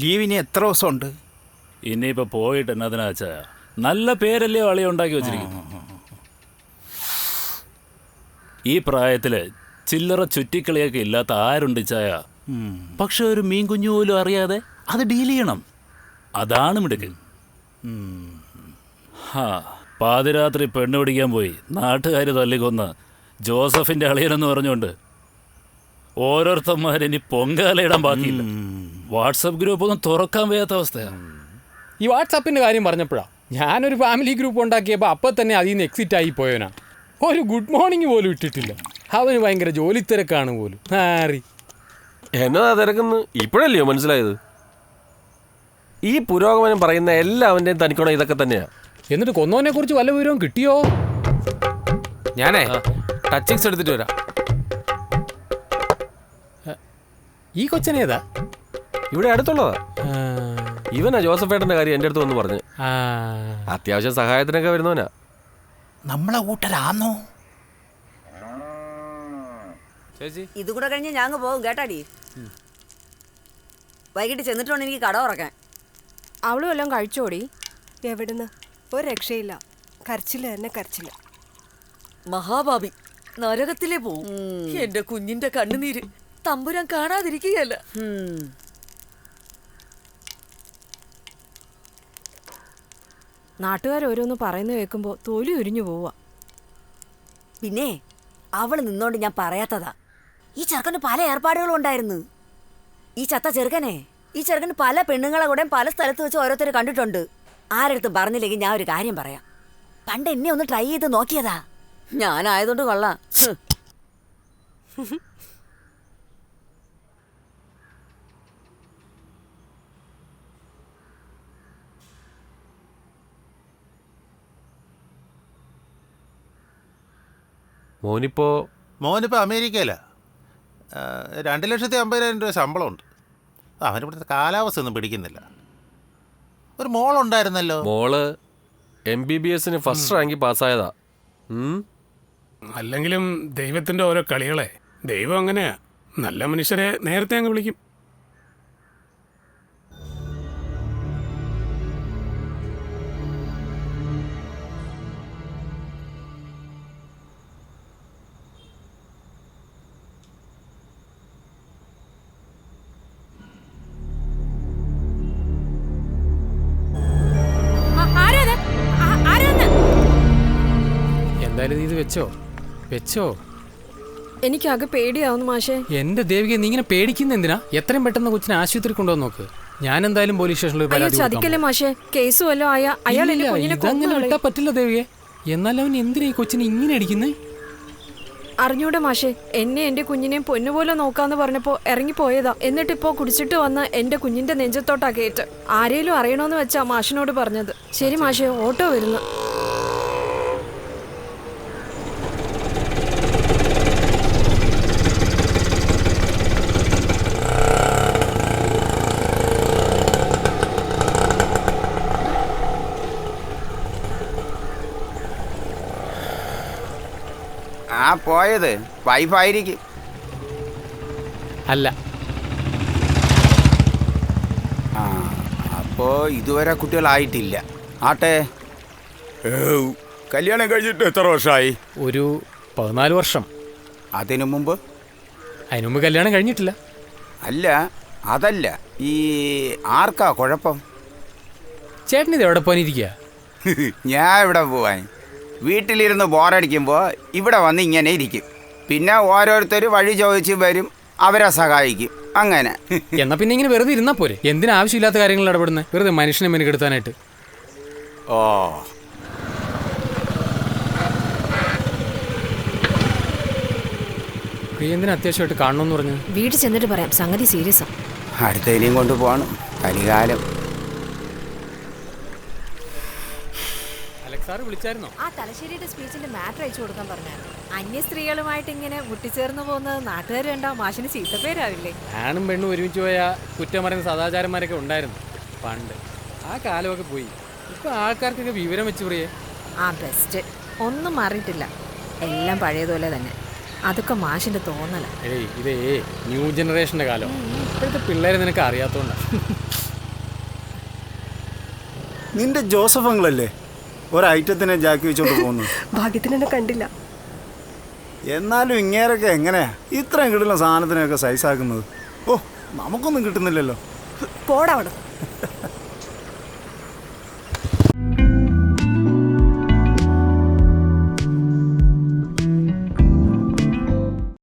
ലീവിന് എത്ര ദിവസമുണ്ട്? ഇനിയിപ്പോൾ പോയിട്ട് എന്നതിനാ ചായ? നല്ല പേരല്ലേ അളിയ ഉണ്ടാക്കി വെച്ചിരിക്കുന്നു. ഈ പ്രായത്തിൽ ചില്ലറ ചുറ്റിക്കളിയൊക്കെ ഇല്ലാത്ത ആരുണ്ട് ചായ? പക്ഷെ ഒരു മീൻ കുഞ്ഞു പോലും അറിയാതെ അത് ഡീൽ ചെയ്യണം. അതാണ് മിടുക്ക്. പാതിരാത്രി പെണ്ണ് പിടിക്കാൻ പോയി നാട്ടുകാർ തല്ലിക്കൊന്ന് ജോസഫിൻ്റെ അളിയനെന്ന് പറഞ്ഞുകൊണ്ട് ഓരോരുത്തന്മാരിനി പൊങ്കാലയിടാൻ ബാക്കിയില്ല. വാട്സപ്പ് ഗ്രൂപ്പൊന്നും തുറക്കാൻ വയ്യാത്ത അവസ്ഥയാണ്. ഈ വാട്സപ്പിൻ്റെ കാര്യം പറഞ്ഞപ്പോഴാണ് ഞാനൊരു ഫാമിലി ഗ്രൂപ്പ് ഉണ്ടാക്കിയപ്പോൾ അപ്പം തന്നെ അതിൽ നിന്ന് എക്സിറ്റ് ആയി പോയവനാ. ഒരു ഗുഡ് മോർണിംഗ് പോലും ഇട്ടിട്ടില്ല. അവന് ഭയങ്കര ജോലി തിരക്കാണ് പോലും. എന്നതാ തിരക്കെന്ന് ഇപ്പോഴല്ലയോ മനസ്സിലായത്? ഈ പുരോഗമനം പറയുന്ന എല്ലാവൻ്റെയും തനിക്കോണം ഇതൊക്കെ തന്നെയാ. എന്നിട്ട് കൊന്നവനെ കുറിച്ച് വല്ല വിവരവും കിട്ടിയോ? ഞാനേ ടച്ചിങ്സ് എടുത്തിട്ട് വരാം. ഈ കൊച്ചനേതാ? ഇവിടെ അടുത്തുള്ളതാ. ഇവനാ ജോസഫേട്ടൻ്റെ കാര്യം എൻ്റെ അടുത്ത് വന്ന് പറഞ്ഞു. അത്യാവശ്യം സഹായത്തിനൊക്കെ വരുന്നവനാ. നമ്മളെ കൂട്ടരാന്നോ? ചേച്ചി ഇത് കൂടെ കഴിഞ്ഞ് ഞാൻ അങ്ങ് പോകും കേട്ടാടി. വൈകിട്ട് ചെന്നിട്ട് വേണം എനിക്ക് കട ഉറക്കാൻ. അവളും എല്ലാം കഴിച്ചോടി? എവിടുന്ന്? ഒരു രക്ഷയില്ല. കരച്ചില് തന്നെ കരച്ചില്. മഹാഭാവി നരകത്തിലേ പോവും. എന്റെ കുഞ്ഞിന്റെ കണ്ണുനീര് തമ്പുരാൻ കാണാതിരിക്കുകയല്ല. നാട്ടുകാരോരോന്ന് പറയുന്ന കേൾക്കുമ്പോൾ തൊലി ഉരിഞ്ഞു പോവാ. പിന്നെ അവള് നിന്നോണ്ട് ഞാൻ പറയാത്തതാ. ഈ ചെറുക്കന് പല ഏർപ്പാടുകളും ഉണ്ടായിരുന്നു. ഈ ചത്ത ചെറുക്കന് പല പെണ്ണുങ്ങളെ കൂടെ പല സ്ഥലത്ത് വെച്ച് ഓരോരുത്തർ കണ്ടിട്ടുണ്ട്. ആരടുത്തും പറഞ്ഞില്ലെങ്കിൽ ഞാൻ ഒരു കാര്യം പറയാം. പണ്ട് എന്നെ ഒന്ന് ട്രൈ ചെയ്ത് നോക്കിയതാ. ഞാനായതുകൊണ്ട് കൊള്ളാം. മോനിപ്പോൾ അമേരിക്കയിലാ. 2,50,000 രൂപ ശമ്പളമുണ്ട്. അവനിവിടുത്തെ കാലാവസ്ഥ ഒന്നും പിടിക്കുന്നില്ല. ഒരു മോളുണ്ടായിരുന്നല്ലോ. മോള് MBBS ഫസ്റ്റ് റാങ്ക് പാസ്സായതാ. അല്ലെങ്കിലും ദൈവത്തിൻ്റെ ഓരോ കളികളെ. ദൈവം അങ്ങനെയാ, നല്ല മനുഷ്യരെ നേരത്തെ അങ്ങ് വിളിക്കും. എന്തായാലും ഇത് വെച്ചോ. എനിക്കാകെ പേടിയാവുന്നു മാഷേ. എന്റെ ദേവിക, നീ ഇങ്ങനെ പേടിക്കുന്ന എന്തിനാ? എത്രയും പെട്ടെന്ന് കൊച്ചിനെ ആശുപത്രി കൊണ്ടുവന്ന് നോക്ക്. ഞാൻ എന്തായാലും പോലീസ് സ്റ്റേഷനിൽ പരാതി ചതിക്കല്ലേ മാഷേ. കേസ് വല്ലോ ആയ അയാൾ എന്റെ കുഞ്ഞിനെ ഇതങ്ങനെ വിട്ടാ പറ്റില്ല ദേവികെ. എന്നാൽ അവൻ എന്തിനാ ഈ കൊച്ചിനെ ഇങ്ങനെ അടിക്കുന്നേ? അറിഞ്ഞൂടെ മാഷേ. എന്നെ എന്റെ കുഞ്ഞിനെയും പൊന്നുപോലെ നോക്കാന്ന് പറഞ്ഞപ്പോ ഇറങ്ങിപ്പോയതാ. എന്നിട്ടിപ്പോ കുടിച്ചിട്ട് വന്ന് എന്റെ കുഞ്ഞിന്റെ നെഞ്ചത്തോട്ടാ കേട്ട്. ആരേലും അറിയണോന്ന് വെച്ചാ മാഷിനോട് പറഞ്ഞത്. ശരി മാഷേ, ഓട്ടോ വരുന്നു. പോയത് വൈഫായിരിക്കും. അല്ല. അപ്പോ ഇതുവരെ കുട്ടികളായിട്ടില്ല. ആട്ടെ, കല്യാണം കഴിഞ്ഞിട്ട് എത്ര വർഷമായി? ഒരു 14 വർഷം. അതിനു മുമ്പ് കല്യാണം കഴിഞ്ഞിട്ടില്ല. അല്ല, അതല്ല, ഈ ആർക്കാ കുഴപ്പം? ചേട്ടനിത് എവിടെ പോകാനിരിക്കുക? ഞാൻ എവിടെ പോവാൻ? വീട്ടിലിരുന്ന് ബോറടിക്കുമ്പോൾ ഇവിടെ വന്ന് ഇങ്ങനെ ഇരിക്കും. പിന്നെ ഓരോരുത്തർ വഴി ചോദിച്ച് വരും, അവരെ സഹായിക്കും. അങ്ങനെ. എന്നാ പിന്നെ ഇങ്ങനെ വെറുതെ ഇരുന്നാ പോരെ? എന്തിനാ ആവശ്യമില്ലാത്ത കാര്യങ്ങൾ ഇടപെടുന്നത്? വെറുതെ മനുഷ്യനെ മെനക്കെടുത്താനായിട്ട്. ഓ, എന്തിനാ അത്യാവശ്യമായിട്ട് കാണണമെന്ന് പറഞ്ഞു? വീട്ടിൽ ചെന്നിട്ട് പറയാം, സംഗതി സീരിയസാ. അടുത്തതിനെയും കൊണ്ട് പോകണം. കലികാലം. സാറ് വിളിച്ചായിരുന്നോ? ആ തലശ്ശേരിയുടെ സ്പീച്ചിന്റെ മാറ്റർ അയച്ചു കൊടുക്കാൻ പറഞ്ഞായിരുന്നു. അന്യ സ്ത്രീകളുമായിട്ട് ഇങ്ങനെ മുട്ടിച്ചേർന്ന് പോകുന്നത് നാട്ടുകാർ കണ്ടാ മാഷിന് ചീത്തപ്പേരാവില്ലേ? ആണും പെണ്ണും ഒരുമിച്ച് പോയ കുറ്റം പറയുന്ന സദാചാരന്മാരൊക്കെ ഉണ്ടായിരുന്നു പണ്ട്. ആ കാലമൊക്കെ പോയി. ഇപ്പൊ ആൾക്കാർക്കൊക്കെ വിവരം വെച്ച് പറയേ. ബെസ്റ്റ്. ഒന്നും മാറിയിട്ടില്ല, എല്ലാം പഴയതുപോലെ തന്നെ. അതൊക്കെ മാഷിന്റെ തോന്നല. ഇതേ ന്യൂ ജനറേഷന്റെ കാലം. ഇപ്പോഴത്തെ പിള്ളേരെ നിനക്ക് അറിയാത്തോണ്ടാ. നിന്റെ ജോസഫ് അങ്കിളല്ലേ ഒരൈറ്റത്തിനെ ജാക്കി വെച്ചോണ്ട് പോകുന്നു. ഭാഗ്യത്തിന് എന്നെ കണ്ടില്ല. എന്നാലും ഇങ്ങേരൊക്കെ എങ്ങനെയാ ഇത്രയും കിട്ടുന്ന സാധനത്തിനൊക്കെ സൈസാക്കുന്നത്? ഓ, നമുക്കൊന്നും കിട്ടുന്നില്ലല്ലോ. പോടാ അവിടെ.